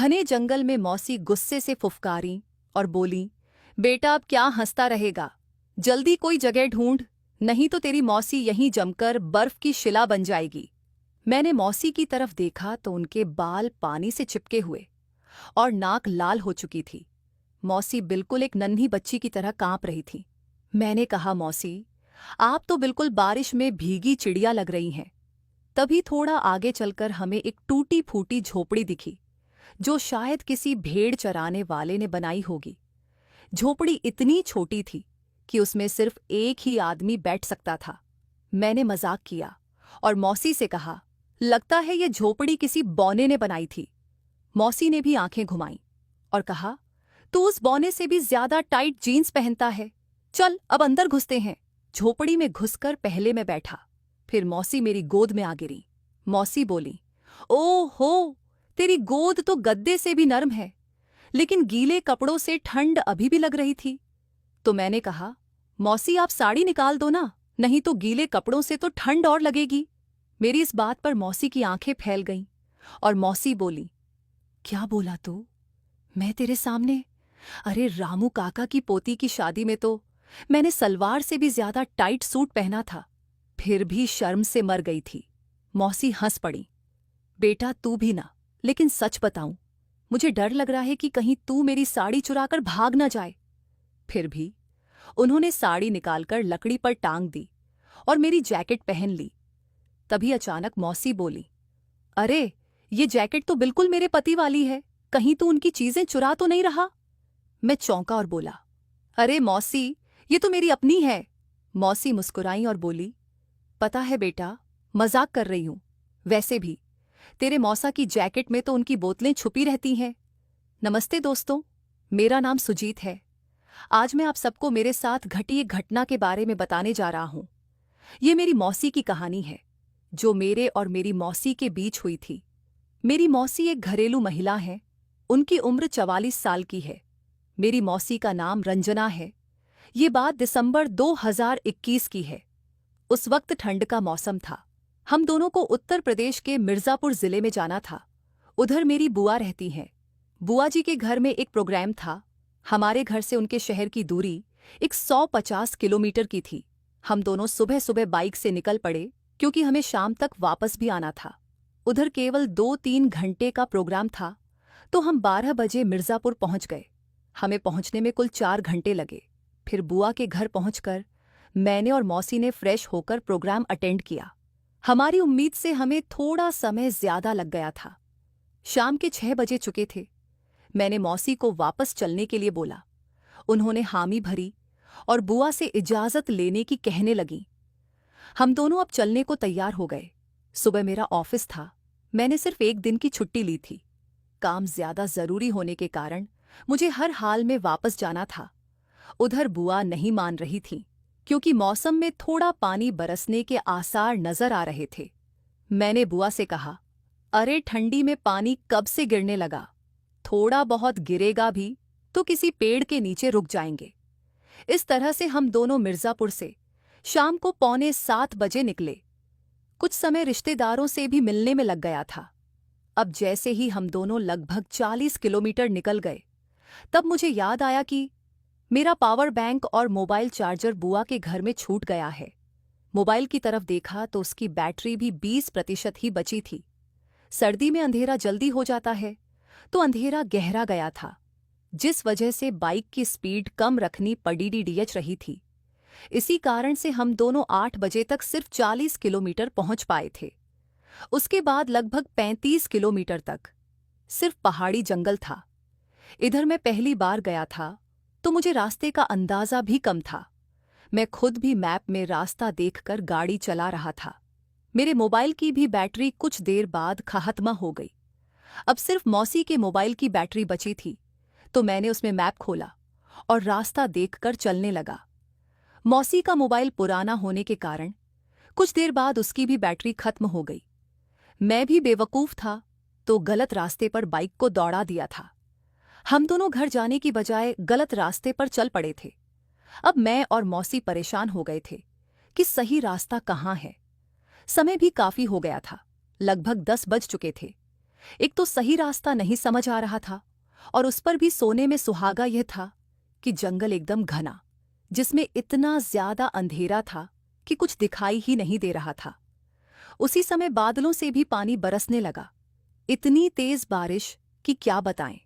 घने जंगल में मौसी गुस्से से फुफकारी और बोली, बेटा अब क्या हंसता रहेगा, जल्दी कोई जगह ढूंढ, नहीं तो तेरी मौसी यहीं जमकर बर्फ की शिला बन जाएगी। मैंने मौसी की तरफ देखा तो उनके बाल पानी से चिपके हुए और नाक लाल हो चुकी थी। मौसी बिल्कुल एक नन्ही बच्ची की तरह कांप रही थी। मैंने कहा, मौसी आप तो बिल्कुल बारिश में भीगी चिड़िया लग रही हैं। तभी थोड़ा आगे चलकर हमें एक टूटी फूटी झोपड़ी दिखी, जो शायद किसी भेड़ चराने वाले ने बनाई होगी। झोपड़ी इतनी छोटी थी कि उसमें सिर्फ एक ही आदमी बैठ सकता था। मैंने मजाक किया और मौसी से कहा, लगता है ये झोपड़ी किसी बौने ने बनाई थी। मौसी ने भी आंखें घुमाईं और कहा, तू उस बौने से भी ज्यादा टाइट जीन्स पहनता है, चल अब अंदर घुसते हैं। झोपड़ी में घुसकर पहले मैं बैठा, फिर मौसी मेरी गोद में आ गिरी। मौसी बोली, ओ हो, तेरी गोद तो गद्दे से भी नरम है, लेकिन गीले कपड़ों से ठंड अभी भी लग रही थी। तो मैंने कहा, मौसी आप साड़ी निकाल दो ना, नहीं तो गीले कपड़ों से तो ठंड और लगेगी। मेरी इस बात पर मौसी की आंखें फैल गईं और मौसी बोली, क्या बोला तू? मैं तेरे सामने? अरे रामू काका की पोती की शादी में तो मैंने सलवार से भी ज्यादा टाइट सूट पहना था, फिर भी शर्म से मर गई थी। मौसी हंस पड़ी। बेटा तू भी ना, लेकिन सच बताऊं, मुझे डर लग रहा है कि कहीं तू मेरी साड़ी चुराकर भाग ना जाए। फिर भी उन्होंने साड़ी निकालकर लकड़ी पर टांग दी और मेरी जैकेट पहन ली। तभी अचानक मौसी बोली, अरे ये जैकेट तो बिल्कुल मेरे पति वाली है, कहीं तू उनकी चीजें चुरा तो नहीं रहा? मैं चौंका और बोला, अरे मौसी ये तो मेरी अपनी है। मौसी मुस्कुराई और बोली, पता है बेटा, मजाक कर रही हूं। वैसे भी तेरे मौसा की जैकेट में तो उनकी बोतलें छुपी रहती हैं। नमस्ते दोस्तों, मेरा नाम सुजीत है। आज मैं आप सबको मेरे साथ घटी एक घटना के बारे में बताने जा रहा हूं। ये मेरी मौसी की कहानी है, जो मेरे और मेरी मौसी के बीच हुई थी। मेरी मौसी एक घरेलू महिला है। उनकी उम्र 44 साल की है। मेरी मौसी का नाम रंजना है। ये बात दिसंबर 2021 की है। उस वक्त ठंड का मौसम था। हम दोनों को उत्तर प्रदेश के मिर्जापुर जिले में जाना था। उधर मेरी बुआ रहती हैं। बुआ जी के घर में एक प्रोग्राम था। हमारे घर से उनके शहर की दूरी 150 किलोमीटर की थी। हम दोनों सुबह सुबह बाइक से निकल पड़े, क्योंकि हमें शाम तक वापस भी आना था। उधर केवल 2-3 घंटे का प्रोग्राम था, तो हम 12 बजे मिर्जापुर पहुंच गए। हमें पहुंचने में कुल 4 घंटे लगे। फिर बुआ के घर पहुंचकर मैंने और मौसी ने फ्रेश होकर प्रोग्राम अटेंड किया। हमारी उम्मीद से हमें थोड़ा समय ज्यादा लग गया था। शाम के 6 बजे चुके थे। मैंने मौसी को वापस चलने के लिए बोला। उन्होंने हामी भरी और बुआ से इजाजत लेने की कहने लगी। हम दोनों अब चलने को तैयार हो गए। सुबह मेरा ऑफिस था। मैंने सिर्फ 1 दिन की छुट्टी ली थी। काम ज्यादा जरूरी होने के कारण मुझे हर हाल में वापस जाना था। उधर बुआ नहीं मान रही थी, क्योंकि मौसम में थोड़ा पानी बरसने के आसार नजर आ रहे थे। मैंने बुआ से कहा, अरे ठंडी में पानी कब से गिरने लगा, थोड़ा बहुत गिरेगा भी तो किसी पेड़ के नीचे रुक जाएंगे। इस तरह से हम दोनों मिर्जापुर से शाम को 6:45 बजे निकले। कुछ समय रिश्तेदारों से भी मिलने में लग गया था। अब जैसे ही हम दोनों लगभग 40 किलोमीटर निकल गए, तब मुझे याद आया कि मेरा पावर बैंक और मोबाइल चार्जर बुआ के घर में छूट गया है। मोबाइल की तरफ देखा तो उसकी बैटरी भी 20% ही बची थी। सर्दी में अंधेरा जल्दी हो जाता है, तो अंधेरा गहरा गया था, जिस वजह से बाइक की स्पीड कम रखनी पड़ी रही थी। इसी कारण से हम दोनों 8 बजे तक सिर्फ 40 किलोमीटर पहुंच पाए थे। उसके बाद लगभग 35 किलोमीटर तक सिर्फ पहाड़ी जंगल था। इधर मैं पहली बार गया था, तो मुझे रास्ते का अंदाजा भी कम था। मैं खुद भी मैप में रास्ता देखकर गाड़ी चला रहा था। मेरे मोबाइल की भी बैटरी कुछ देर बाद खत्म हो गई। अब सिर्फ मौसी के मोबाइल की बैटरी बची थी, तो मैंने उसमें मैप खोला और रास्ता देखकर चलने लगा। मौसी का मोबाइल पुराना होने के कारण कुछ देर बाद उसकी भी बैटरी खत्म हो गई। मैं भी बेवकूफ था, तो गलत रास्ते पर बाइक को दौड़ा दिया था। हम दोनों घर जाने की बजाय गलत रास्ते पर चल पड़े थे। अब मैं और मौसी परेशान हो गए थे कि सही रास्ता कहाँ है। समय भी काफी हो गया था, लगभग 10 बज चुके थे। एक तो सही रास्ता नहीं समझ आ रहा था, और उस पर भी सोने में सुहागा यह था कि जंगल एकदम घना, जिसमें इतना ज्यादा अंधेरा था कि कुछ दिखाई ही नहीं दे रहा था। उसी समय बादलों से भी पानी बरसने लगा, इतनी तेज बारिश कि क्या बताएं।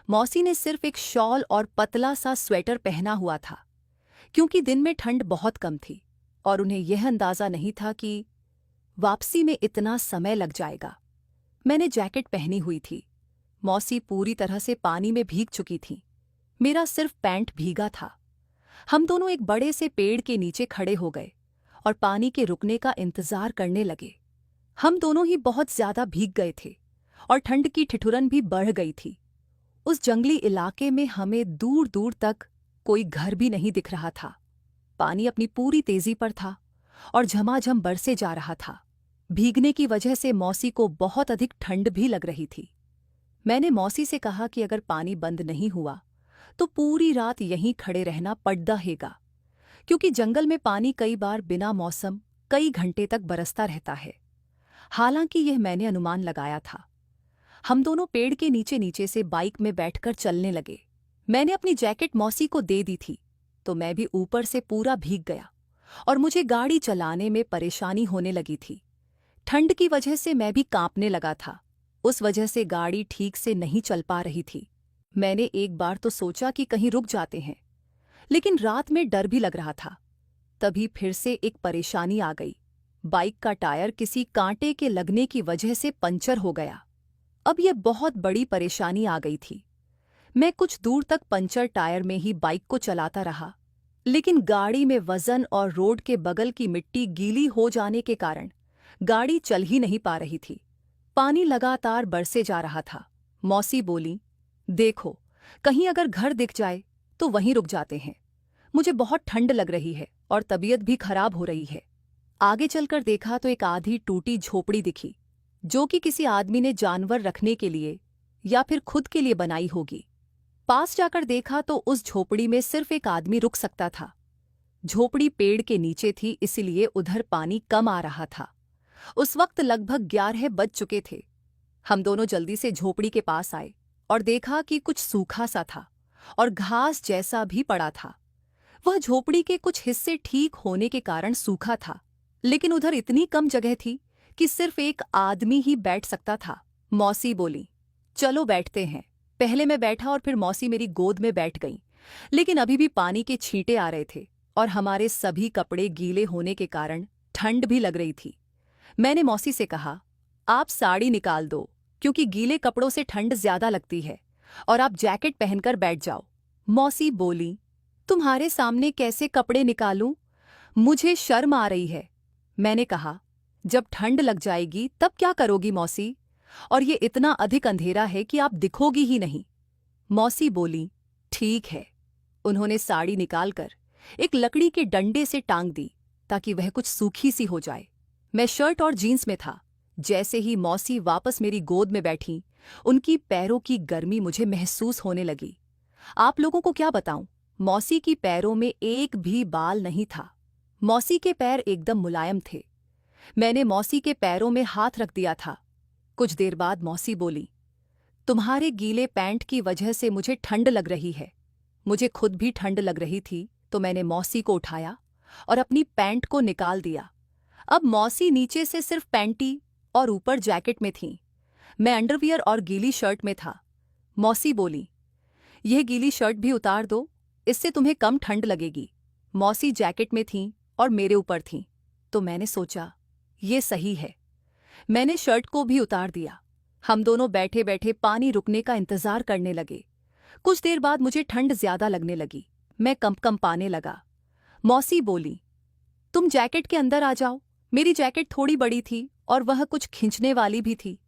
मौसी ने सिर्फ एक शॉल और पतला सा स्वेटर पहना हुआ था, क्योंकि दिन में ठंड बहुत कम थी और उन्हें यह अंदाजा नहीं था कि वापसी में इतना समय लग जाएगा। मैंने जैकेट पहनी हुई थी। मौसी पूरी तरह से पानी में भीग चुकी थी। मेरा सिर्फ पैंट भीगा था। हम दोनों एक बड़े से पेड़ के नीचे खड़े हो गए और पानी के रुकने का इंतजार करने लगे। हम दोनों ही बहुत ज्यादा भीग गए थे और ठंड की ठिठुरन भी बढ़ गई थी। उस जंगली इलाके में हमें दूर दूर तक कोई घर भी नहीं दिख रहा था। पानी अपनी पूरी तेजी पर था और झमाझम बरसे जा रहा था। भीगने की वजह से मौसी को बहुत अधिक ठंड भी लग रही थी। मैंने मौसी से कहा कि अगर पानी बंद नहीं हुआ तो पूरी रात यहीं खड़े रहना पड़ेगा, क्योंकि जंगल में पानी कई बार बिना मौसम कई घंटे तक बरसता रहता है। हालांकि यह मैंने अनुमान लगाया था। हम दोनों पेड़ के नीचे नीचे से बाइक में बैठकर चलने लगे। मैंने अपनी जैकेट मौसी को दे दी थी, तो मैं भी ऊपर से पूरा भीग गया और मुझे गाड़ी चलाने में परेशानी होने लगी थी। ठंड की वजह से मैं भी कांपने लगा था। उस वजह से गाड़ी ठीक से नहीं चल पा रही थी। मैंने एक बार तो सोचा कि कहीं रुक जाते हैं, लेकिन रात में डर भी लग रहा था। तभी फिर से एक परेशानी आ गई। बाइक का टायर किसी कांटे के लगने की वजह से पंचर हो गया। अब यह बहुत बड़ी परेशानी आ गई थी। मैं कुछ दूर तक पंचर टायर में ही बाइक को चलाता रहा, लेकिन गाड़ी में वजन और रोड के बगल की मिट्टी गीली हो जाने के कारण गाड़ी चल ही नहीं पा रही थी। पानी लगातार बरसे जा रहा था। मौसी बोली, देखो, कहीं अगर घर दिख जाए तो वहीं रुक जाते हैं। मुझे बहुत ठंड लग रही है और तबीयत भी खराब हो रही है। आगे चलकर देखा तो एक आधी टूटी झोपड़ी दिखी, जो कि किसी आदमी ने जानवर रखने के लिए या फिर खुद के लिए बनाई होगी। पास जाकर देखा तो उस झोपड़ी में सिर्फ एक आदमी रुक सकता था। झोपड़ी पेड़ के नीचे थी, इसलिए उधर पानी कम आ रहा था। उस वक्त लगभग 11 बज चुके थे। हम दोनों जल्दी से झोपड़ी के पास आए और देखा कि कुछ सूखा सा था और घास जैसा भी पड़ा था। वह झोपड़ी के कुछ हिस्से ठीक होने के कारण सूखा था, लेकिन उधर इतनी कम जगह थी कि सिर्फ एक आदमी ही बैठ सकता था। मौसी बोली, चलो बैठते हैं। पहले मैं बैठा और फिर मौसी मेरी गोद में बैठ गई, लेकिन अभी भी पानी के छींटे आ रहे थे और हमारे सभी कपड़े गीले होने के कारण ठंड भी लग रही थी। मैंने मौसी से कहा, आप साड़ी निकाल दो, क्योंकि गीले कपड़ों से ठंड ज्यादा लगती है, और आप जैकेट पहनकर बैठ जाओ। मौसी बोली, तुम्हारे सामने कैसे कपड़े निकालूं? मुझे शर्म आ रही है। मैंने कहा, जब ठंड लग जाएगी तब क्या करोगी मौसी? और ये इतना अधिक अंधेरा है कि आप दिखोगी ही नहीं। मौसी बोली, ठीक है। उन्होंने साड़ी निकालकर एक लकड़ी के डंडे से टांग दी ताकि वह कुछ सूखी सी हो जाए। मैं शर्ट और जीन्स में था। जैसे ही मौसी वापस मेरी गोद में बैठी, उनकी पैरों की गर्मी मुझे महसूस होने लगी। आप लोगों को क्या बताऊं, मौसी की पैरों में एक भी बाल नहीं था। मौसी के पैर एकदम मुलायम थे। मैंने मौसी के पैरों में हाथ रख दिया था। कुछ देर बाद मौसी बोली, तुम्हारे गीले पैंट की वजह से मुझे ठंड लग रही है। मुझे खुद भी ठंड लग रही थी, तो मैंने मौसी को उठाया और अपनी पैंट को निकाल दिया। अब मौसी नीचे से सिर्फ पैंटी और ऊपर जैकेट में थीं। मैं अंडरवियर और गीली शर्ट में था। मौसी बोली, यह गीली शर्ट भी उतार दो, इससे तुम्हें कम ठंड लगेगी। मौसी जैकेट में थीं और मेरे ऊपर थीं, तो मैंने सोचा ये सही है। मैंने शर्ट को भी उतार दिया। हम दोनों बैठे बैठे पानी रुकने का इंतजार करने लगे। कुछ देर बाद मुझे ठंड ज्यादा लगने लगी। मैं कंपाने लगा। मौसी बोली, तुम जैकेट के अंदर आ जाओ। मेरी जैकेट थोड़ी बड़ी थी और वह कुछ खींचने वाली भी थी,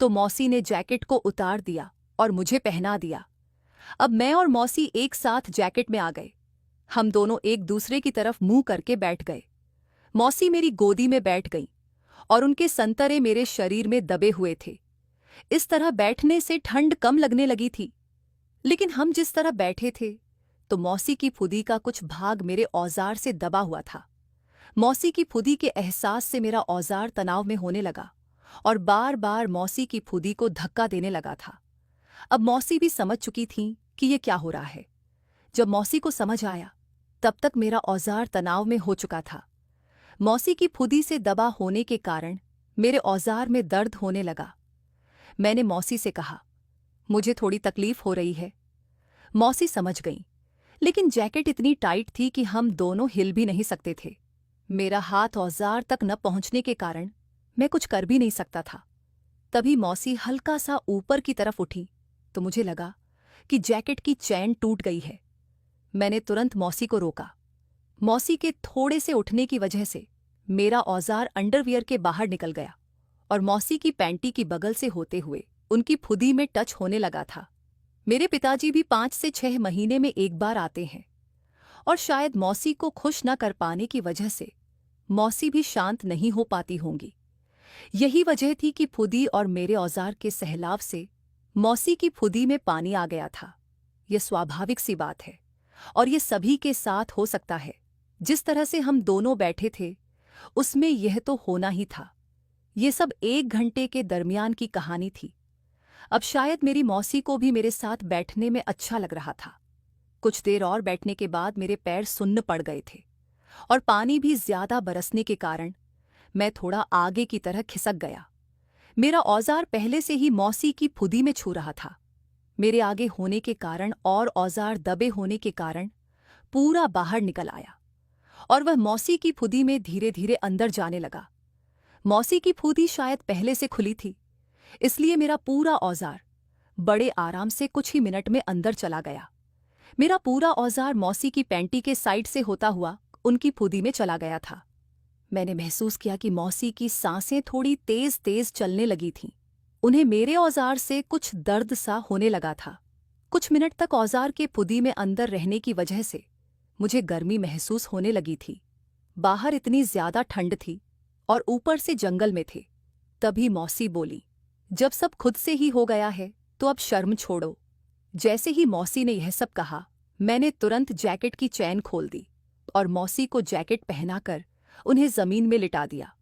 तो मौसी ने जैकेट को उतार दिया और मुझे पहना दिया। अब मैं और मौसी एक साथ जैकेट में आ गए। हम दोनों एक दूसरे की तरफ मुंह करके बैठ गए। मौसी मेरी गोदी में बैठ गई और उनके संतरे मेरे शरीर में दबे हुए थे। इस तरह बैठने से ठंड कम लगने लगी थी, लेकिन हम जिस तरह बैठे थे तो मौसी की फुदी का कुछ भाग मेरे औजार से दबा हुआ था। मौसी की फुदी के एहसास से मेरा औजार तनाव में होने लगा और बार बार मौसी की फूदी को धक्का देने लगा था। अब मौसी भी समझ चुकी थी कि ये क्या हो रहा है। जब मौसी को समझ आया, तब तक मेरा औजार तनाव में हो चुका था। मौसी की फुदी से दबा होने के कारण मेरे औजार में दर्द होने लगा। मैंने मौसी से कहा, मुझे थोड़ी तकलीफ हो रही है। मौसी समझ गई, लेकिन जैकेट इतनी टाइट थी कि हम दोनों हिल भी नहीं सकते थे। मेरा हाथ औजार तक न पहुंचने के कारण मैं कुछ कर भी नहीं सकता था। तभी मौसी हल्का सा ऊपर की तरफ उठी तो मुझे लगा कि जैकेट की चैन टूट गई है। मैंने तुरंत मौसी को रोका। मौसी के थोड़े से उठने की वजह से मेरा औजार अंडरवियर के बाहर निकल गया और मौसी की पैंटी की बगल से होते हुए उनकी फुदी में टच होने लगा था। मेरे पिताजी भी 5 से 6 महीने में एक बार आते हैं और शायद मौसी को खुश न कर पाने की वजह से मौसी भी शांत नहीं हो पाती होंगी। यही वजह थी कि फुदी और मेरे औजार के सहलाव से मौसी की फुदी में पानी आ गया था। यह स्वाभाविक सी बात है और ये सभी के साथ हो सकता है। जिस तरह से हम दोनों बैठे थे उसमें यह तो होना ही था। ये सब 1 घंटे के दरमियान की कहानी थी। अब शायद मेरी मौसी को भी मेरे साथ बैठने में अच्छा लग रहा था। कुछ देर और बैठने के बाद मेरे पैर सुन्न पड़ गए थे और पानी भी ज्यादा बरसने के कारण मैं थोड़ा आगे की तरह खिसक गया। मेरा औजार पहले से ही मौसी की फुदी में छू रहा था। मेरे आगे होने के कारण और औजार दबे होने के कारण पूरा बाहर निकल आया और वह मौसी की फुदी में धीरे धीरे अंदर जाने लगा। मौसी की फुदी शायद पहले से खुली थी, इसलिए मेरा पूरा औजार बड़े आराम से कुछ ही मिनट में अंदर चला गया। मेरा पूरा औजार मौसी की पैंटी के साइड से होता हुआ उनकी फुदी में चला गया था। मैंने महसूस किया कि मौसी की सांसें थोड़ी तेज तेज चलने लगी थीं। उन्हें मेरे औजार से कुछ दर्द सा होने लगा था। कुछ मिनट तक औजार के फुदी में अंदर रहने की वजह से मुझे गर्मी महसूस होने लगी थी। बाहर इतनी ज्यादा ठंड थी और ऊपर से जंगल में थे। तभी मौसी बोली, जब सब खुद से ही हो गया है तो अब शर्म छोड़ो। जैसे ही मौसी ने यह सब कहा, मैंने तुरंत जैकेट की चैन खोल दी और मौसी को जैकेट पहनाकर उन्हें जमीन में लिटा दिया।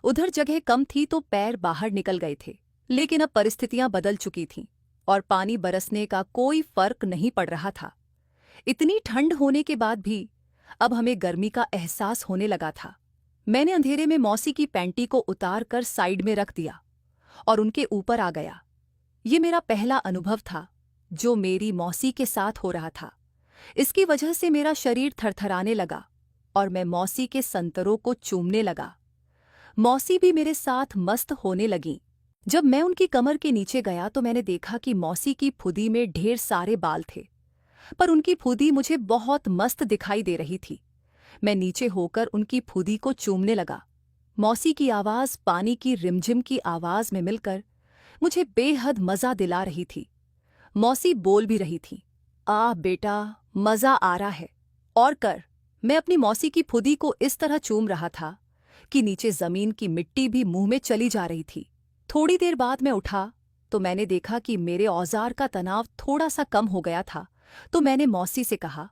उधर जगह कम थी तो पैर बाहर निकल गए थे, लेकिन अब परिस्थितियां बदल चुकी थीं और पानी बरसने का कोई फर्क नहीं पड़ रहा था। इतनी ठंड होने के बाद भी अब हमें गर्मी का एहसास होने लगा था। मैंने अंधेरे में मौसी की पैंटी को उतार कर साइड में रख दिया और उनके ऊपर आ गया। ये मेरा पहला अनुभव था जो मेरी मौसी के साथ हो रहा था। इसकी वजह से मेरा शरीर थरथराने लगा और मैं मौसी के संतरों को चूमने लगा। मौसी भी मेरे साथ मस्त होने लगीं। जब मैं उनकी कमर के नीचे गया तो मैंने देखा कि मौसी की फुदी में ढेर सारे बाल थे, पर उनकी फुदी मुझे बहुत मस्त दिखाई दे रही थी। मैं नीचे होकर उनकी फुदी को चूमने लगा। मौसी की आवाज़ पानी की रिमझिम की आवाज़ में मिलकर मुझे बेहद मज़ा दिला रही थी। मौसी बोल भी रही थी, आ बेटा, मज़ा आ रहा है, और कर। मैं अपनी मौसी की फुदी को इस तरह चूम रहा था कि नीचे जमीन की मिट्टी भी मुंह में चली जा रही थी। थोड़ी देर बाद मैं उठा तो मैंने देखा कि मेरे औजार का तनाव थोड़ा सा कम हो गया था। तो मैंने मौसी से कहा,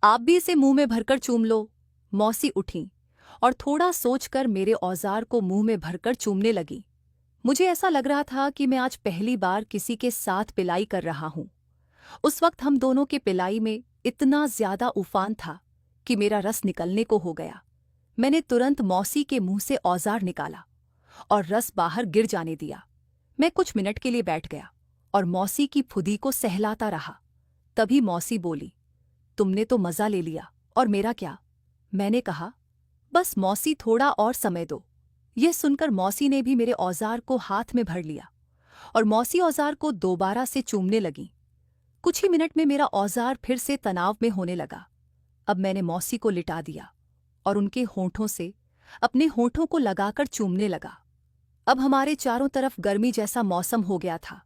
आप भी इसे मुंह में भरकर चूम लो। मौसी उठी और थोड़ा सोचकर मेरे औजार को मुंह में भरकर चूमने लगी। मुझे ऐसा लग रहा था कि मैं आज पहली बार किसी के साथ पिलाई कर रहा हूं। उस वक्त हम दोनों के पिलाई में इतना ज्यादा उफान था कि मेरा रस निकलने को हो गया। मैंने तुरंत मौसी के मुंह से औजार निकाला और रस बाहर गिर जाने दिया। मैं कुछ मिनट के लिए बैठ गया और मौसी की फुदी को सहलाता रहा। तभी मौसी बोली, तुमने तो मजा ले लिया, और मेरा क्या? मैंने कहा, बस मौसी, थोड़ा और समय दो। यह सुनकर मौसी ने भी मेरे औजार को हाथ में भर लिया और मौसी औजार को दोबारा से चूमने लगी। कुछ ही मिनट में मेरा औजार फिर से तनाव में होने लगा। अब मैंने मौसी को लिटा दिया और उनके होंठों से अपने होंठों को लगाकर चूमने लगा। अब हमारे चारों तरफ गर्मी जैसा मौसम हो गया था।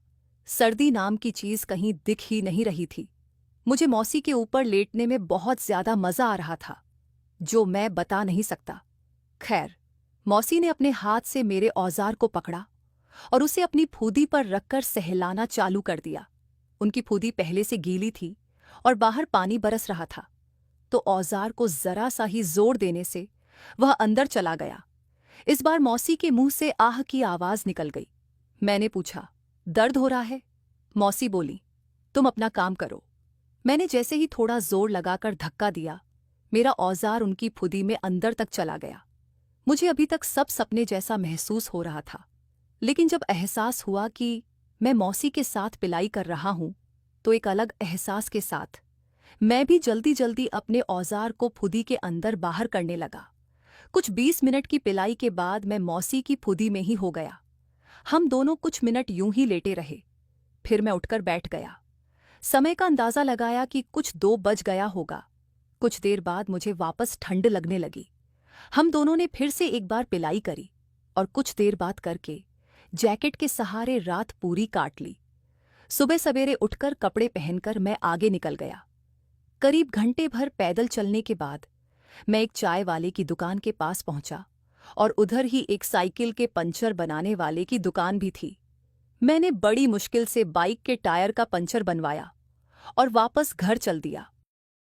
सर्दी नाम की चीज कहीं दिख ही नहीं रही थी। मुझे मौसी के ऊपर लेटने में बहुत ज्यादा मजा आ रहा था, जो मैं बता नहीं सकता। खैर, मौसी ने अपने हाथ से मेरे औजार को पकड़ा और उसे अपनी फुदी पर रखकर सहलाना चालू कर दिया। उनकी फुदी पहले से गीली थी और बाहर पानी बरस रहा था, तो औजार को जरा सा ही जोर देने से वह अंदर चला गया। इस बार मौसी के मुंह से आह की आवाज निकल गई। मैंने पूछा, दर्द हो रहा है? मौसी बोली, तुम अपना काम करो। मैंने जैसे ही थोड़ा जोर लगाकर धक्का दिया, मेरा औजार उनकी फुदी में अंदर तक चला गया। मुझे अभी तक सब सपने जैसा महसूस हो रहा था, लेकिन जब एहसास हुआ कि मैं मौसी के साथ पिलाई कर रहा हूं, तो एक अलग एहसास के साथ मैं भी जल्दी जल्दी अपने औजार को फुदी के अंदर बाहर करने लगा। कुछ 20 मिनट की पिलाई के बाद मैं मौसी की फुदी में ही हो गया। हम दोनों कुछ मिनट यूं ही लेटे रहे, फिर मैं उठकर बैठ गया। समय का अंदाजा लगाया कि कुछ 2 बज गया होगा। कुछ देर बाद मुझे वापस ठंड लगने लगी। हम दोनों ने फिर से एक बार पिलाई करी और कुछ देर बाद करके जैकेट के सहारे रात पूरी काट ली। सुबह सवेरे उठकर कपड़े पहनकर मैं आगे निकल गया। करीब घंटे भर पैदल चलने के बाद मैं एक चाय वाले की दुकान के पास पहुंचा और उधर ही एक साइकिल के पंचर बनाने वाले की दुकान भी थी। मैंने बड़ी मुश्किल से बाइक के टायर का पंचर बनवाया और वापस घर चल दिया।